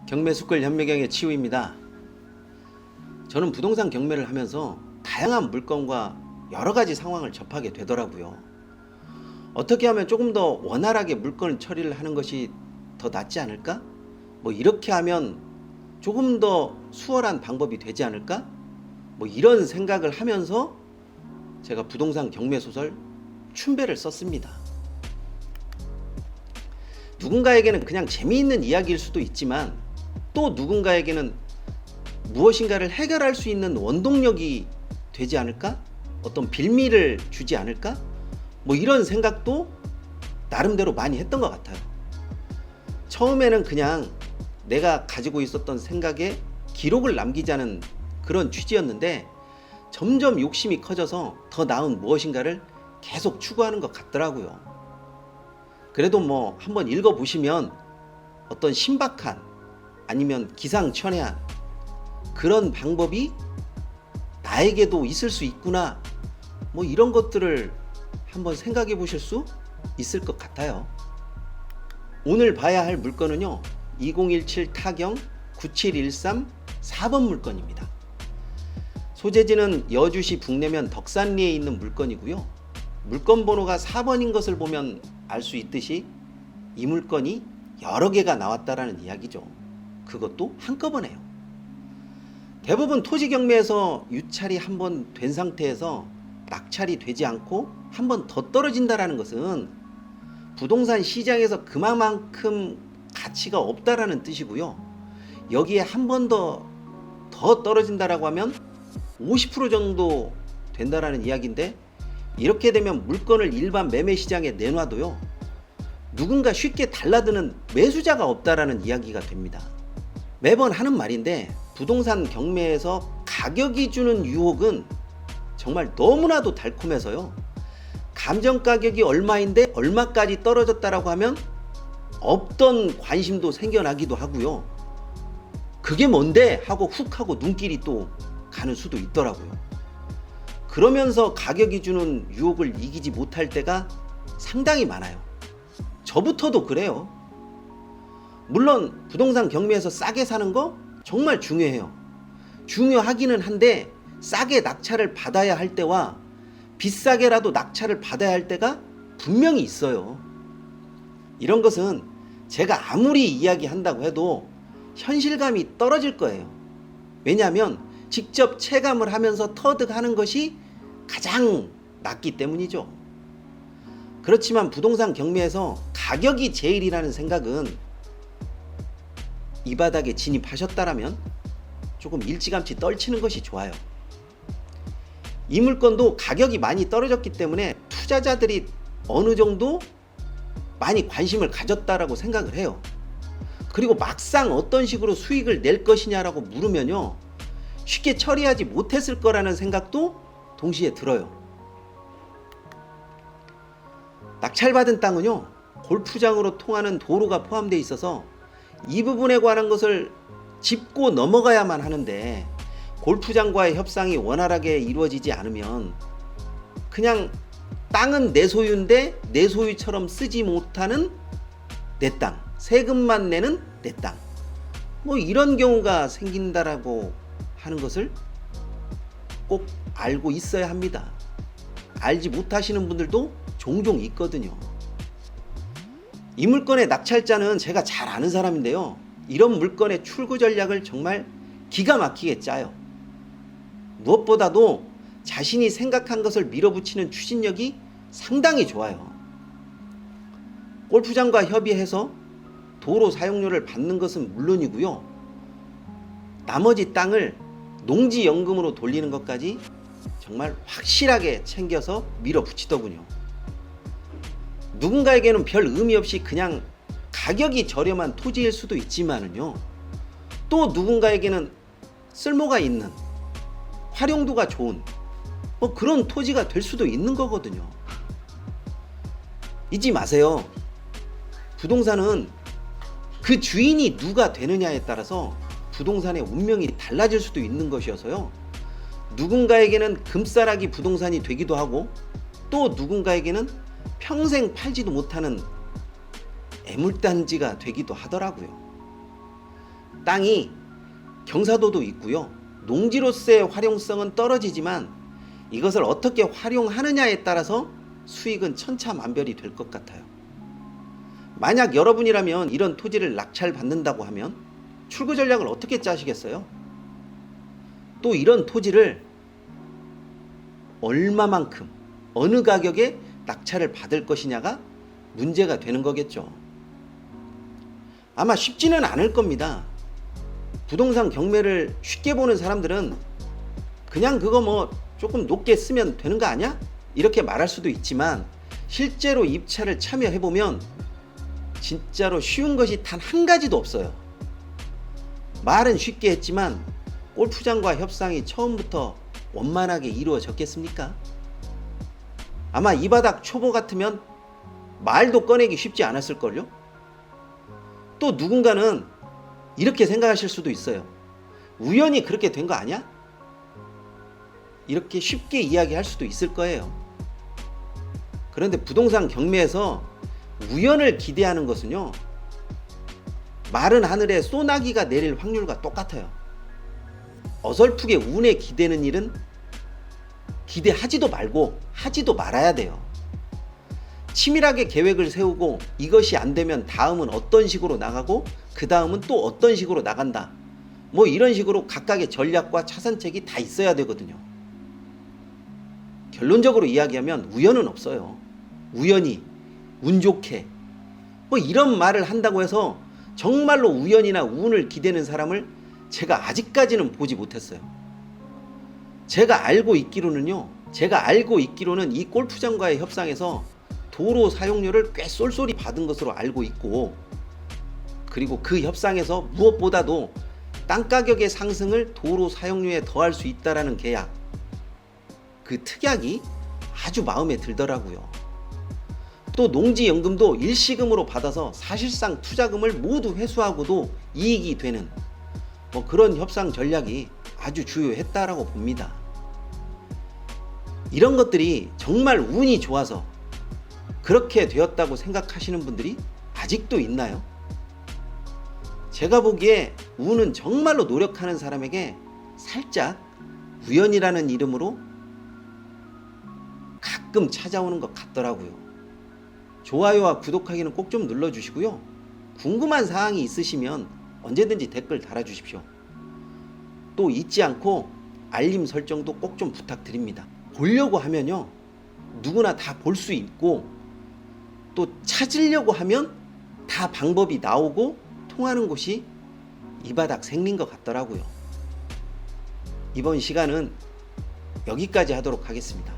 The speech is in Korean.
경매 숯불 현매경의 치우입니다. 저는 부동산 경매를 하면서 다양한 물건과 여러 가지 상황을 접하게 되더라고요. 어떻게 하면 조금 더 원활하게 물건 처리를 하는 것이 더 낫지 않을까? 이렇게 하면 조금 더 수월한 방법이 되지 않을까? 이런 생각을 하면서 제가 부동산 경매 소설 춘배를 썼습니다. 누군가에게는 그냥 재미있는 이야기일 수도 있지만 또 누군가에게는 무엇인가를 해결할 수 있는 원동력이 되지 않을까? 어떤 빌미를 주지 않을까? 이런 생각도 나름대로 많이 했던 것 같아요. 처음에는 그냥 내가 가지고 있었던 생각에 기록을 남기자는 그런 취지였는데 점점 욕심이 커져서 더 나은 무엇인가를 계속 추구하는 것 같더라고요. 그래도 한번 읽어보시면 어떤 신박한 아니면 기상천외한 그런 방법이 나에게도 있을 수 있구나, 이런 것들을 한번 생각해 보실 수 있을 것 같아요. 오늘 봐야 할 물건은요, 2017 타경 9713 4번 물건입니다. 소재지는 여주시 북내면 덕산리에 있는 물건이고요. 물건 번호가 4번인 것을 보면 알 수 있듯이 이 물건이 여러 개가 나왔다라는 이야기죠. 그것도 한꺼번에요. 대부분 토지 경매에서 유찰이 한번 된 상태에서 낙찰이 되지 않고 한 번 더 떨어진다라는 것은 부동산 시장에서 그만큼 가치가 없다라는 뜻이고요. 여기에 한 번 더 떨어진다라고 하면 50% 정도 된다라는 이야기인데, 이렇게 되면 물건을 일반 매매 시장에 내놔도요, 누군가 쉽게 달라드는 매수자가 없다라는 이야기가 됩니다. 매번 하는 말인데 부동산 경매에서 가격이 주는 유혹은 정말 너무나도 달콤해서요, 감정 가격이 얼마인데 얼마까지 떨어졌다라고 하면 없던 관심도 생겨나기도 하고요. 그게 뭔데? 하고 훅 하고 눈길이 또 가는 수도 있더라고요. 그러면서 가격이 주는 유혹을 이기지 못할 때가 상당히 많아요. 저부터도 그래요. 물론 부동산 경매에서 싸게 사는 거 정말 중요해요. 중요하기는 한데 싸게 낙찰을 받아야 할 때와 비싸게라도 낙찰을 받아야 할 때가 분명히 있어요. 이런 것은 제가 아무리 이야기한다고 해도 현실감이 떨어질 거예요. 왜냐하면 직접 체감을 하면서 터득하는 것이 가장 낫기 때문이죠. 그렇지만 부동산 경매에서 가격이 제일이라는 생각은 이 바닥에 진입하셨다라면 조금 일찌감치 떨치는 것이 좋아요. 이 물건도 가격이 많이 떨어졌기 때문에 투자자들이 어느 정도 많이 관심을 가졌다라고 생각을 해요. 그리고 막상 어떤 식으로 수익을 낼 것이냐라고 물으면요, 쉽게 처리하지 못했을 거라는 생각도 동시에 들어요. 낙찰받은 땅은요, 골프장으로 통하는 도로가 포함되어 있어서 이 부분에 관한 것을 짚고 넘어가야만 하는데, 골프장과의 협상이 원활하게 이루어지지 않으면 그냥 땅은 내 소유인데 내 소유처럼 쓰지 못하는 내 땅, 세금만 내는 내 땅, 이런 경우가 생긴다라고 하는 것을 꼭 알고 있어야 합니다. 알지 못하시는 분들도 종종 있거든요. 이 물건의 낙찰자는 제가 잘 아는 사람인데요, 이런 물건의 출구 전략을 정말 기가 막히게 짜요. 무엇보다도 자신이 생각한 것을 밀어붙이는 추진력이 상당히 좋아요. 골프장과 협의해서 도로 사용료를 받는 것은 물론이고요, 나머지 땅을 농지연금으로 돌리는 것까지 정말 확실하게 챙겨서 밀어붙이더군요. 누군가에게는 별 의미 없이 그냥 가격이 저렴한 토지일 수도 있지만은요, 또 누군가에게는 쓸모가 있는, 활용도가 좋은 그런 토지가 될 수도 있는 거거든요. 잊지 마세요. 부동산은 그 주인이 누가 되느냐에 따라서 부동산의 운명이 달라질 수도 있는 것이어서요, 누군가에게는 금싸라기 부동산이 되기도 하고 또 누군가에게는 평생 팔지도 못하는 애물단지가 되기도 하더라고요. 땅이 경사도도 있고요. 농지로서의 활용성은 떨어지지만 이것을 어떻게 활용하느냐에 따라서 수익은 천차만별이 될 것 같아요. 만약 여러분이라면 이런 토지를 낙찰받는다고 하면 출구 전략을 어떻게 짜시겠어요? 또 이런 토지를 얼마만큼, 어느 가격에 낙찰을 받을 것이냐가 문제가 되는 거겠죠. 아마 쉽지는 않을 겁니다. 부동산 경매를 쉽게 보는 사람들은 그냥 그거 뭐 조금 높게 쓰면 되는 거 아니야? 이렇게 말할 수도 있지만 실제로 입찰을 참여해보면 진짜로 쉬운 것이 단 한 가지도 없어요. 말은 쉽게 했지만 골프장과 협상이 처음부터 원만하게 이루어졌겠습니까? 아마 이 바닥 초보 같으면 말도 꺼내기 쉽지 않았을걸요? 또 누군가는 이렇게 생각하실 수도 있어요. 우연히 그렇게 된 거 아니야? 이렇게 쉽게 이야기할 수도 있을 거예요. 그런데 부동산 경매에서 우연을 기대하는 것은요, 마른 하늘에 소나기가 내릴 확률과 똑같아요. 어설프게 운에 기대는 일은 기대하지도 말고 하지도 말아야 돼요. 치밀하게 계획을 세우고 이것이 안 되면 다음은 어떤 식으로 나가고 그 다음은 또 어떤 식으로 나간다. 뭐 이런 식으로 각각의 전략과 차선책이 다 있어야 되거든요. 결론적으로 이야기하면 우연은 없어요. 우연히, 운 좋게 뭐 이런 말을 한다고 해서 정말로 우연이나 운을 기대는 사람을 제가 아직까지는 보지 못했어요. 제가 알고 있기로는 이 골프장과의 협상에서 도로 사용료를 꽤 쏠쏠히 받은 것으로 알고 있고, 그리고 그 협상에서 무엇보다도 땅 가격의 상승을 도로 사용료에 더할 수 있다라는 계약, 그 특약이 아주 마음에 들더라고요. 또 농지연금도 일시금으로 받아서 사실상 투자금을 모두 회수하고도 이익이 되는 뭐 그런 협상 전략이 아주 주요했다라고 봅니다. 이런 것들이 정말 운이 좋아서 그렇게 되었다고 생각하시는 분들이 아직도 있나요? 제가 보기에 운은 정말로 노력하는 사람에게 살짝 우연이라는 이름으로 가끔 찾아오는 것 같더라고요. 좋아요와 구독하기는 꼭 좀 눌러주시고요. 궁금한 사항이 있으시면 언제든지 댓글 달아주십시오. 또 잊지 않고 알림 설정도 꼭 좀 부탁드립니다. 보려고 하면요, 누구나 다 볼 수 있고, 또 찾으려고 하면 다 방법이 나오고 통하는 곳이 이 바닥 생린 것 같더라고요. 이번 시간은 여기까지 하도록 하겠습니다.